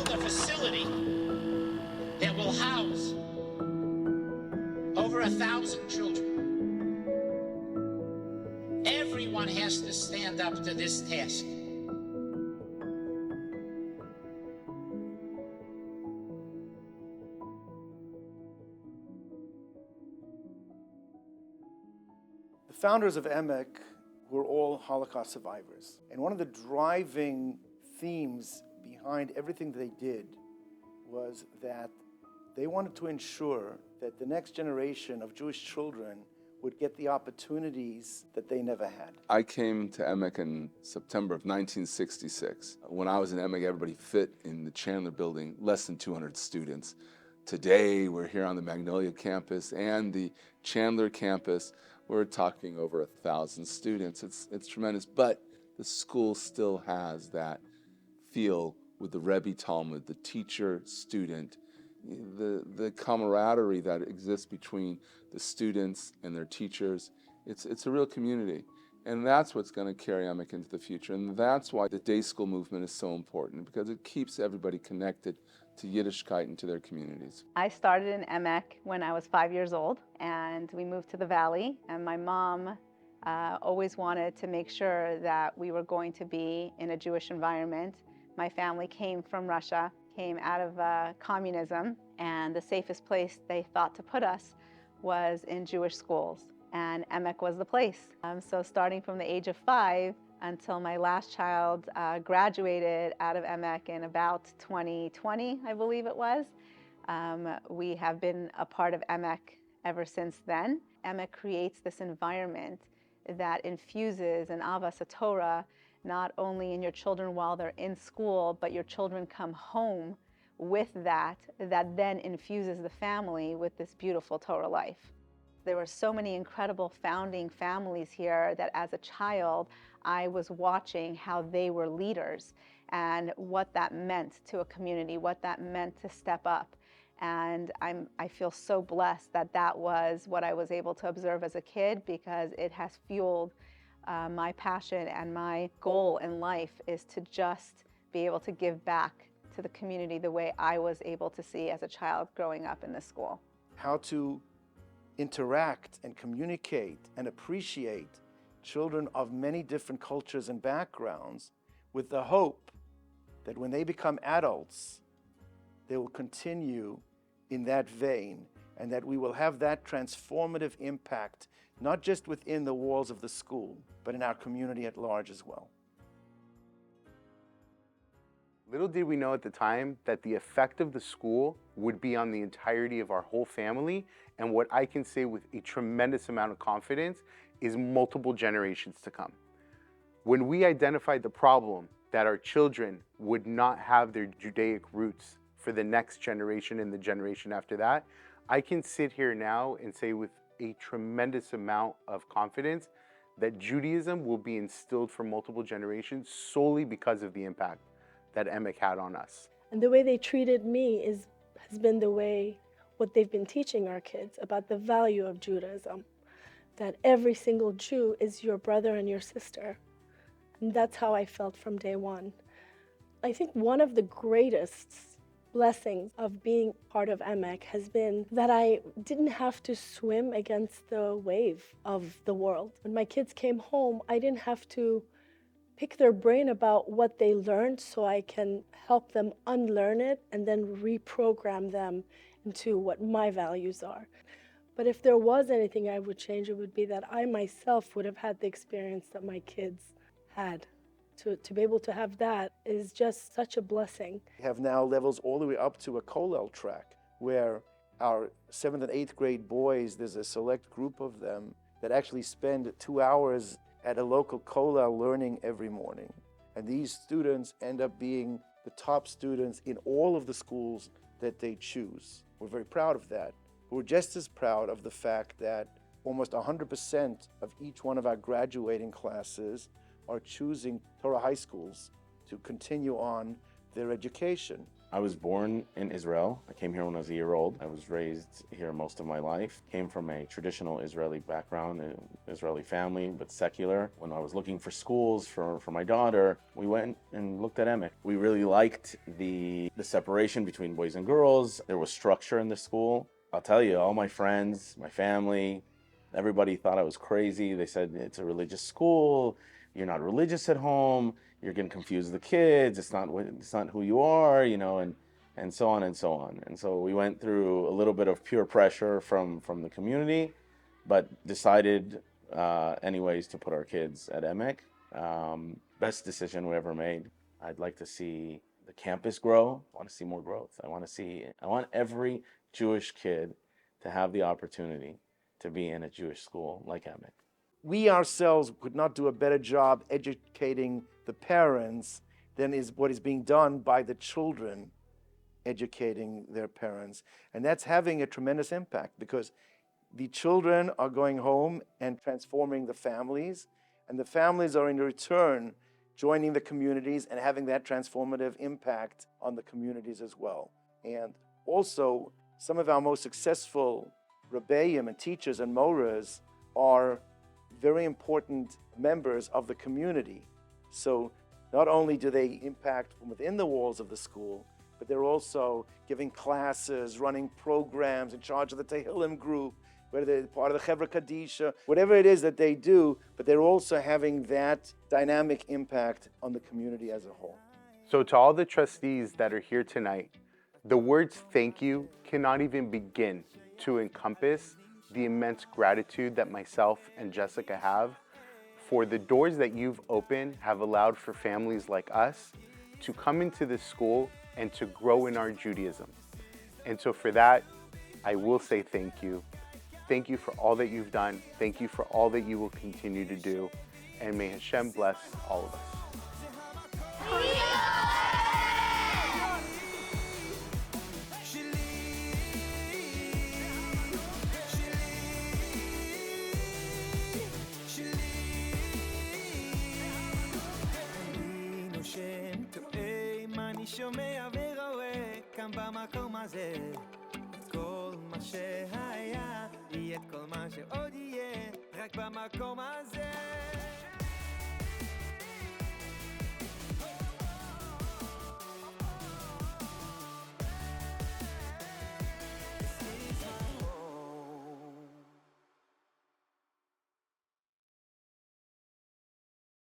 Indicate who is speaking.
Speaker 1: build a facility that will house over 1,000 children. Everyone has to stand up to this task.
Speaker 2: The founders of Emek were all Holocaust survivors. And one of the driving themes behind everything they did was that they wanted to ensure that the next generation of Jewish children would get the opportunities that they never had.
Speaker 3: I came to Emek in September of 1966. When I was in Emek, everybody fit in the Chandler building, less than 200 students. Today, we're here on the Magnolia campus and the Chandler campus. We're talking over 1,000 students. It's tremendous, but the school still has that feel with the Rebbe Talmud, the teacher, student, the camaraderie that exists between the students and their teachers. It's a real community. And that's what's going to carry Emek into the future. And that's why the day school movement is so important, because it keeps everybody connected to Yiddishkeit and to their communities.
Speaker 4: I started in Emek when I was 5 years old, and we moved to the Valley. And my mom always wanted to make sure that we were going to be in a Jewish environment. My family came from Russia, came out of communism, and the safest place they thought to put us was in Jewish schools. And Emek was the place. So starting from the age of 5 until my last child graduated out of Emek in about 2020, I believe it was. We have been a part of Emek ever since then. Emek creates this environment that infuses an Avas Torah not only in your children while they're in school, but your children come home with that then infuses the family with this beautiful Torah life. There were so many incredible founding families here that as a child, I was watching how they were leaders and what that meant to a community, what that meant to step up. And I feel so blessed that that was what I was able to observe as a kid, because it has fueled my passion, and my goal in life is to just be able to give back to the community the way I was able to see as a child growing up in this school.
Speaker 2: How to interact and communicate and appreciate children of many different cultures and backgrounds, with the hope that when they become adults, they will continue in that vein, and that we will have that transformative impact, not just within the walls of the school, but in our community at large as well.
Speaker 5: Little did we know at the time that the effect of the school would be on the entirety of our whole family, and what I can say with a tremendous amount of confidence is multiple generations to come. When we identified the problem that our children would not have their Judaic roots for the next generation and the generation after that, I can sit here now and say with a tremendous amount of confidence that Judaism will be instilled for multiple generations solely because of the impact that Emek had on us.
Speaker 6: And the way they treated me has been the way, what they've been teaching our kids about the value of Judaism, that every single Jew is your brother and your sister. And that's how I felt from day one. I think one of the greatest blessings of being part of Emek has been that I didn't have to swim against the wave of the world. When my kids came home, I didn't have to pick their brain about what they learned so I can help them unlearn it and then reprogram them into what my values are. But if there was anything I would change, it would be that I myself would have had the experience that my kids had. To be able to have that is just such a blessing.
Speaker 2: We have now levels all the way up to a kollel track, where our 7th and 8th grade boys, there's a select group of them that actually spend 2 hours at a local kollel learning every morning. And these students end up being the top students in all of the schools that they choose. We're very proud of that. We're just as proud of the fact that almost 100% of each one of our graduating classes are choosing Torah high schools to continue on their education.
Speaker 7: I was born in Israel. I came here when I was a year old. I was raised here most of my life. Came from a traditional Israeli background, an Israeli family, but secular. When I was looking for schools for my daughter, we went and looked at Emek. We really liked the separation between boys and girls. There was structure in the school. I'll tell you, all my friends, my family, everybody thought I was crazy. They said, it's a religious school. You're not religious at home. You're going to confuse the kids. It's not who you are, and so on and so on. And so we went through a little bit of peer pressure from the community, but decided anyways to put our kids at Emek. Best decision we ever made. I'd like to see the campus grow. I want to see more growth. I want every Jewish kid to have the opportunity to be in a Jewish school like Emek.
Speaker 2: We ourselves could not do a better job educating the parents than is what is being done by the children educating their parents. And that's having a tremendous impact because the children are going home and transforming the families, and the families are in return joining the communities and having that transformative impact on the communities as well. And also, some of our most successful rebbeim and teachers and moras are very important members of the community. So not only do they impact from within the walls of the school, but they're also giving classes, running programs, in charge of the Tehillim group, whether they're part of the Chevra Kadisha, whatever it is that they do, but they're also having that dynamic impact on the community as a whole.
Speaker 5: So to all the trustees that are here tonight, the words thank you cannot even begin to encompass the immense gratitude that myself and Jessica have for the doors that you've opened have allowed for families like us to come into this school and to grow in our Judaism. And so for that, I will say thank you. Thank you for all that you've done. Thank you for all that you will continue to do. And may Hashem bless all of us.
Speaker 8: אני שומע ורואה כאן במקום הזה את כל מה שהיה יהיה את כל מה שעוד יהיה רק במקום הזה